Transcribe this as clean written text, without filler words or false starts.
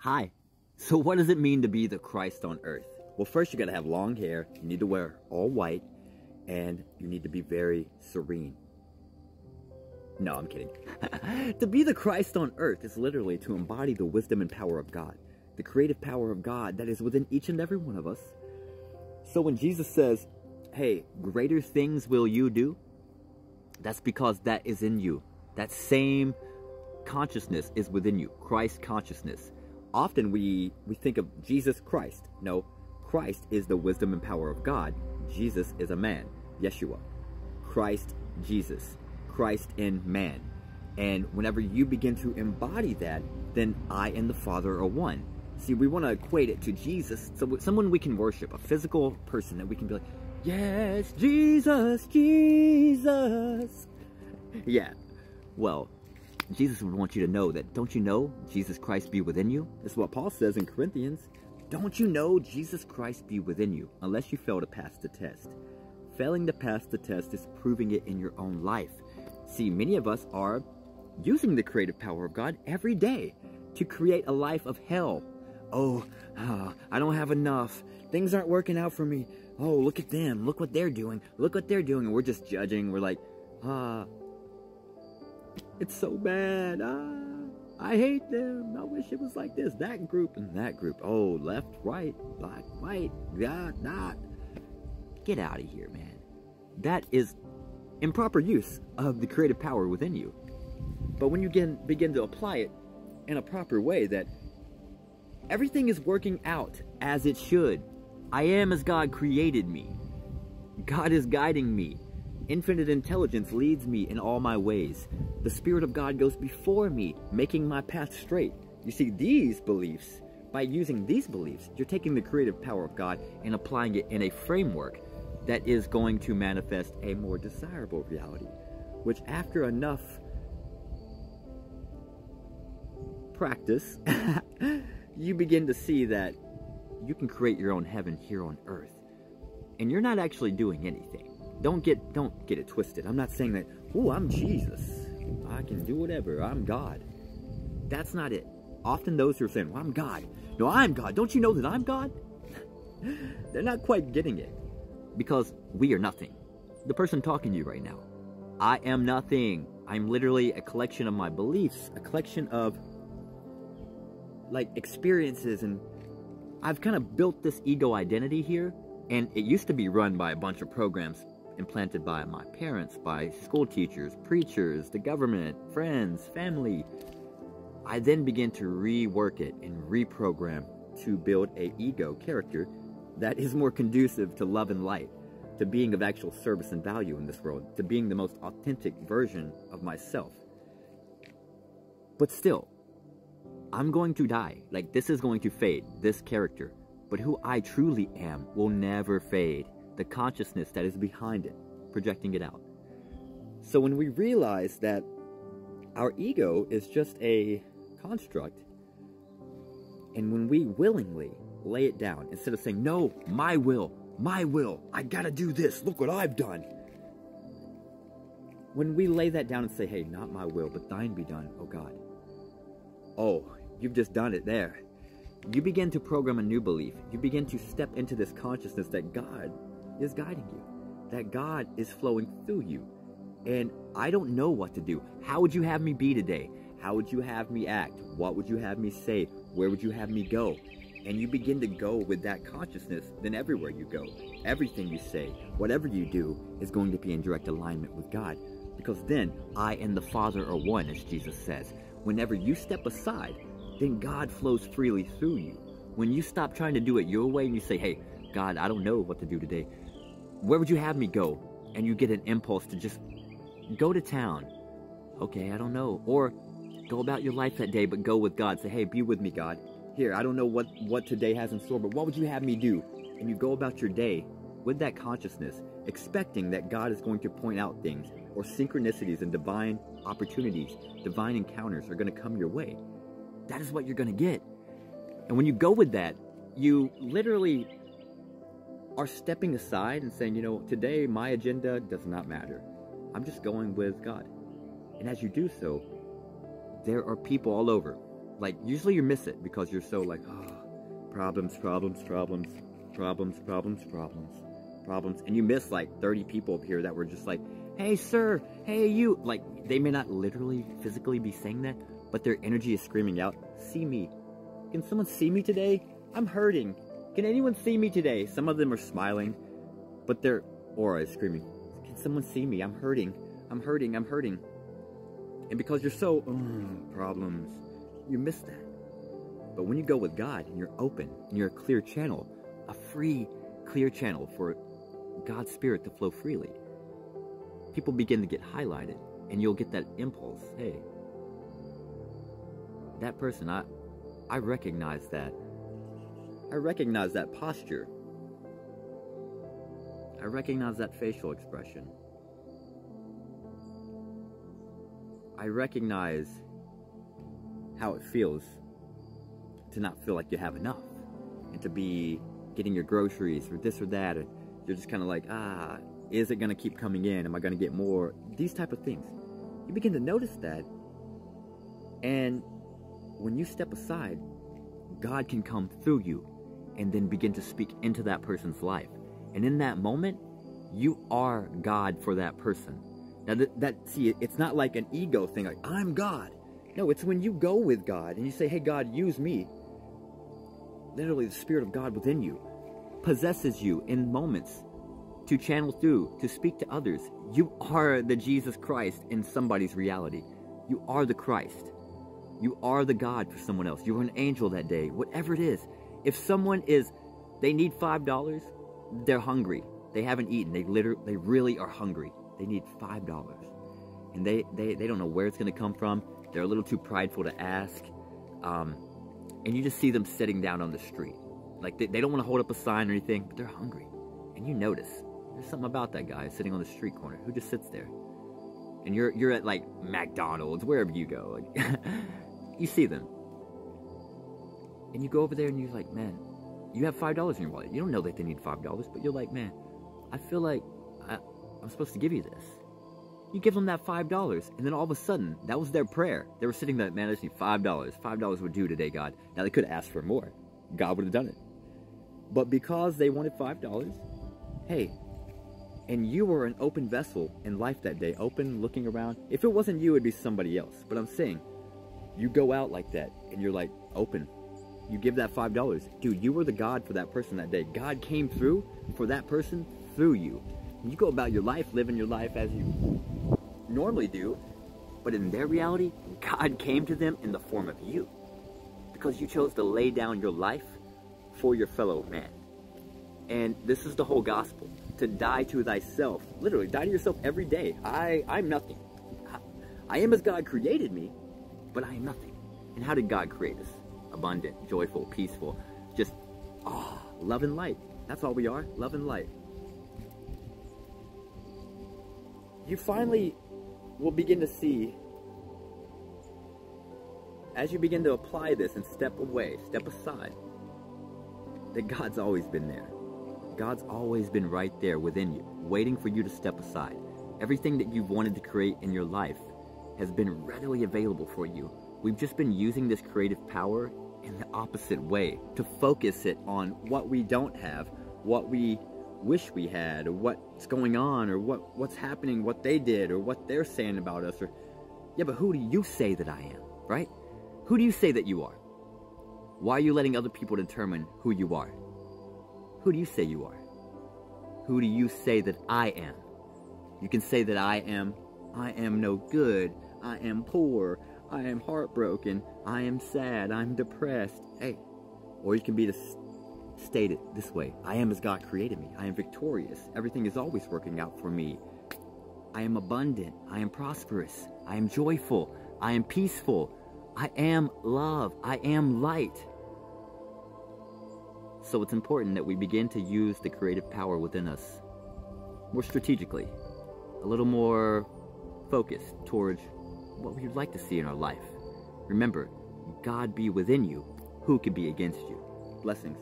Hi. So what does it mean to be the Christ on earth? Well, first you gotta have long hair, you need to wear all white, and you need to be very serene. No, I'm kidding. To be the Christ on earth is literally to embody the wisdom and power of God, the creative power of God that is within each and every one of us. So when Jesus says, hey, greater things will you do, that's because that is in you. That same consciousness is within you, Christ consciousness. Often we think of Jesus Christ. No, Christ is the wisdom and power of God. Jesus is a man, Yeshua. Christ, Jesus, Christ in man. And whenever you begin to embody that, then I and the Father are one. See, we want to equate it to Jesus, so someone we can worship, a physical person that we can be like, yes, Jesus, Jesus. Yeah, well, Jesus would want you to know that, don't you know Jesus Christ be within you? That's what Paul says in Corinthians. Don't you know Jesus Christ be within you, unless you fail to pass the test. Failing to pass the test is proving it in your own life. See, many of us are using the creative power of God every day to create a life of hell. Oh, I don't have enough. Things aren't working out for me. Oh, look at them. Look what they're doing. Look what they're doing. And we're just judging. We're like, it's so bad. I hate them. I wish it was like this. That group and that group. Oh, left, right, black, white, God, not. Get out of here, man. That is improper use of the creative power within you. But when you begin to apply it in a proper way, that everything is working out as it should. I am as God created me. God is guiding me. Infinite intelligence leads me in all my ways. The Spirit of God goes before me, making my path straight. You see, these beliefs, by using these beliefs, you're taking the creative power of God and applying it in a framework that is going to manifest a more desirable reality, which after enough practice, you begin to see that you can create your own heaven here on earth. And you're not actually doing anything. Don't get it twisted. I'm not saying that, oh, I'm Jesus. I can do whatever. I'm God. That's not it. Often those who are saying, well, I'm God. No, I'm God. Don't you know that I'm God? They're not quite getting it. Because we are nothing. The person talking to you right now, I am nothing. I'm literally a collection of my beliefs, a collection of like experiences, and I've kind of built this ego identity here, and it used to be run by a bunch of programs implanted by my parents, by school teachers, preachers, the government, friends, family. I then began to rework it and reprogram to build an ego character that is more conducive to love and light, to being of actual service and value in this world, to being the most authentic version of myself. But still, I'm going to die. Like, this is going to fade, this character. But who I truly am will never fade. The consciousness that is behind it, projecting it out. So when we realize that our ego is just a construct, and when we willingly lay it down, instead of saying, no, my will, I gotta do this, look what I've done. When we lay that down and say, hey, not my will, but thine be done, oh God. Oh, you've just done it there. You begin to program a new belief. You begin to step into this consciousness that God is guiding you, that God is flowing through you. And I don't know what to do. How would you have me be today? How would you have me act? What would you have me say? Where would you have me go? And you begin to go with that consciousness, then everywhere you go, everything you say, whatever you do is going to be in direct alignment with God. Because then I and the Father are one, as Jesus says. Whenever you step aside, then God flows freely through you. When you stop trying to do it your way and you say, hey, God, I don't know what to do today. Where would you have me go? And you get an impulse to just go to town. Okay, I don't know. Or go about your life that day, but go with God. Say, hey, be with me, God. Here, I don't know what today has in store, but what would you have me do? And you go about your day with that consciousness, expecting that God is going to point out things, or synchronicities and divine opportunities, divine encounters are going to come your way. That is what you're going to get. And when you go with that, you literally are stepping aside and saying, you know, today my agenda does not matter. I'm just going with God. And as you do so, there are people all over. like, usually you miss it because you're so like, oh, problems, and you miss like 30 people up here that were just like, hey sir, hey you, like, they may not literally physically be saying that, but their energy is screaming out, see me. Can someone see me today? I'm hurting. Can anyone see me today? Some of them are smiling, but their aura is screaming, can someone see me? I'm hurting. I'm hurting. I'm hurting. And because you're so, problems, you miss that. But when you go with God and you're open and you're a clear channel, a free, clear channel for God's Spirit to flow freely, people begin to get highlighted and you'll get that impulse. Hey, that person, I recognize that. I recognize that posture. I recognize that facial expression. I recognize how it feels to not feel like you have enough and to be getting your groceries or this or that, and you're just kind of like, is it going to keep coming in? Am I going to get more? These type of things. You begin to notice that, and when you step aside, God can come through you and then begin to speak into that person's life. And in that moment, you are God for that person. Now see, it's not like an ego thing, like, I'm God. No, it's when you go with God and you say, hey, God, use me. Literally, the Spirit of God within you possesses you in moments to channel through, to speak to others. You are the Jesus Christ in somebody's reality. You are the Christ. You are the God for someone else. You were an angel that day, whatever it is. If someone they need $5, they're hungry. They haven't eaten. They really are hungry. They need $5. And they don't know where it's going to come from. They're a little too prideful to ask. And you just see them sitting down on the street. Like, they don't want to hold up a sign or anything, but they're hungry. And you notice, there's something about that guy sitting on the street corner who just sits there. And you're at, like, McDonald's, wherever you go. Like, you see them. And you go over there and you're like, man, you have $5 in your wallet. You don't know that they need $5, but you're like, man, I feel like I'm supposed to give you this. You give them that $5, and then all of a sudden, that was their prayer. They were sitting there, man, I just need $5. $5 would do today, God. Now, they could have asked for more. God would have done it. But because they wanted $5, hey, and you were an open vessel in life that day, open, looking around. If it wasn't you, it'd be somebody else. But I'm saying, you go out like that, and you're like, open. You give that $5. Dude, you were the God for that person that day. God came through for that person through you. You go about your life, living your life as you normally do, but in their reality, God came to them in the form of you, because you chose to lay down your life for your fellow man. And this is the whole gospel, to die to thyself. Literally, die to yourself every day. I'm nothing. I am as God created me, but I am nothing. And how did God create us? Abundant, joyful, peaceful, just, love and light. That's all we are, love and light. You finally will begin to see, as you begin to apply this and step away, step aside, that God's always been there. God's always been right there within you, waiting for you to step aside. Everything that you've wanted to create in your life has been readily available for you. We've just been using this creative power in the opposite way, to focus it on what we don't have, what we wish we had, or what's going on, or what's happening, what they did, or what they're saying about us. Or, yeah, but who do you say that I am, right? Who do you say that you are? Why are you letting other people determine who you are? Who do you say you are? Who do you say that I am? You can say that I am no good, I am poor, I am heartbroken, I am sad, I'm depressed. Hey, or you can be stated this way: I am as God created me. I am victorious. Everything is always working out for me. I am abundant. I am prosperous. I am joyful. I am peaceful. I am love. I am light. So it's important that we begin to use the creative power within us more strategically, a little more focused towards what we would like to see in our life. Remember, God be within you. Who could be against you? Blessings.